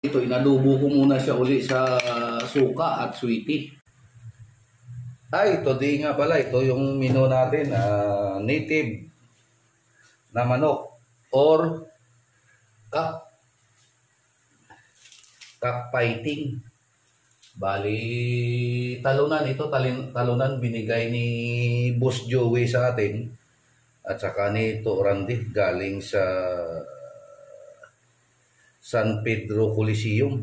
Ito, inalubo ko muna siya uli sa suka at sweetie. Ay, ito di nga pala. Ito yung menu natin. Native na manok or cockfighting. Bali, talunan. Ito, talunan binigay ni Boss Joey sa atin. At saka nito Randy galing sa San Pedro Coliseum.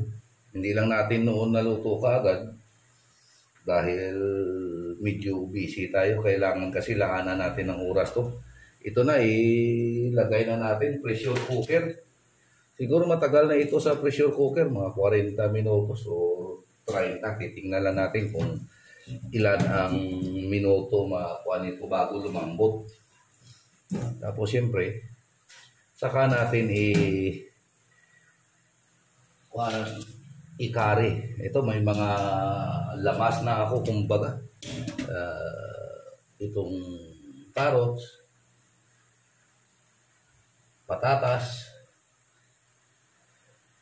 Hindi lang natin noon naluto kaagad dahil medyo busy tayo. Kailangan kasi laanan natin ng oras to. Ito na, ilagay na natin pressure cooker. Siguro matagal na ito sa pressure cooker, mga 40 minutos o 30. Titingnan lang natin kung ilan ang minuto makuha nito bago lumambot. Tapos siyempre, saka natin i-curry. Ito may mga lamas na ako kumbaga. Itong carrots, patatas,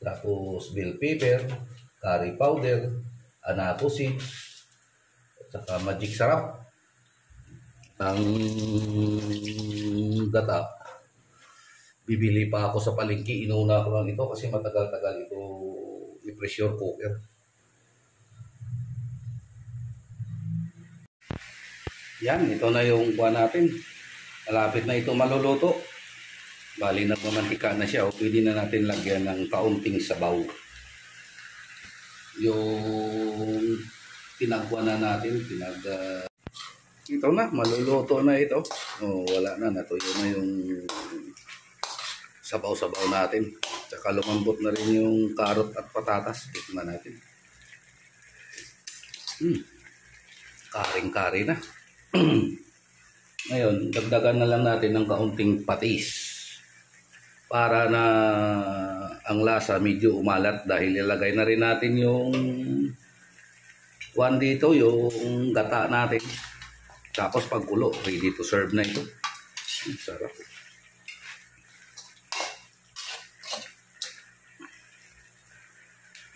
tapos bell pepper, curry powder, annatto seeds, at saka magic sarap. Ang gata, bibili pa ako sa palengke. Inuna ko lang ito kasi matagal-tagal ito i-pressure cooker. Yan, ito na yung kuha natin. Malapit na ito maluluto. Bali, nagmamantika na siya. O pwede na natin lagyan ng kaunting sabaw. Yung pinagkuha na natin, ito na, maluluto na ito. Wala na, natuyo na yung sabaw-sabaw natin. Tsaka lumambot na rin yung carrot at patatas. Tikman natin. Karing-kari na. Ngayon, dagdagan na lang natin ng kaunting patis. Para na ang lasa medyo umalat dahil ilagay na rin natin yung dito, yung gata natin. Tapos pagkulo, ready to serve na ito. Sarap.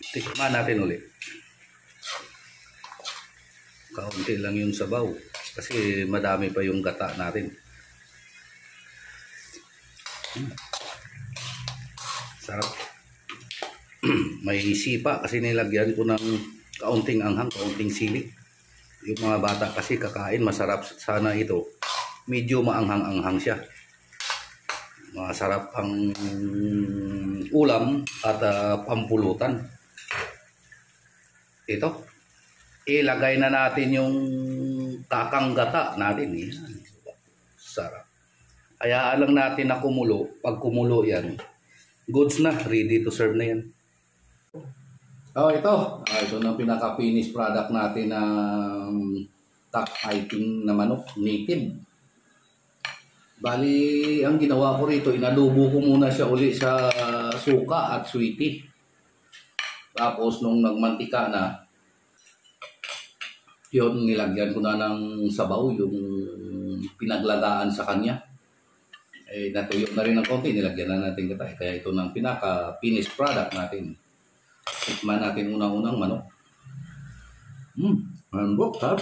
Tikman natin ulit. Kaunti lang yung sabaw. Kasi madami pa yung gata natin. Sarap. May sipa kasi nilagyan ko ng kaunting anghang, kaunting sili. Yung mga bata kasi kakain, masarap sana ito. Medyo maanghang-anghang siya. Masarap ang ulam at pampulutan. Ito. Ilagay na natin yung kakanggata natin. Yan. Sarap. Hayaan lang natin na kumulo. Pag kumulo yan, goods na. Ready to serve na yan. Ito na pinaka-finish product natin ng cockfighting na manok, native. Bali, ang ginawa ko rito, inalubo ko muna siya uli sa suka at sweetie. Tapos nung nagmantika na, yun, nilagyan ko na ng sabaw, yung pinaglagaan sa kanya. Natuyo na rin ng konti, nilagyan na natin gata. Kaya ito ng pinaka-finish product natin. Tikman natin unang-unang manok. Manok, ha?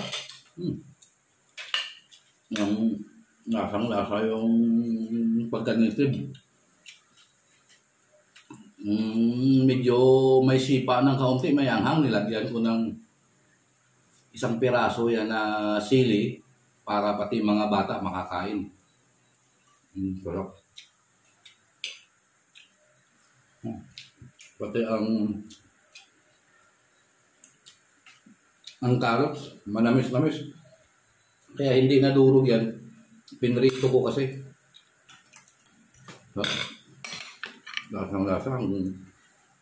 Yung lasang-lasa yung pagka-native. Medyo may sipa ng kaunti, may anghang. Nilagyan ko ng isang piraso yan na sili para pati mga bata makakain. Sarap. Pati ang carrots, manamis-namis. Kaya hindi nadurog yan. Pinrito ko kasi. Lasang-lasa ang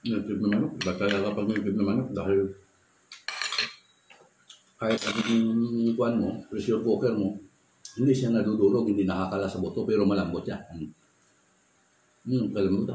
native na manok. Kaya kapag native na manok dahil kahit ang kuwan mo, pressure cooker mo, hindi siya nadudurog, hindi nakakala sa buto, pero malambot siya. Kalambot.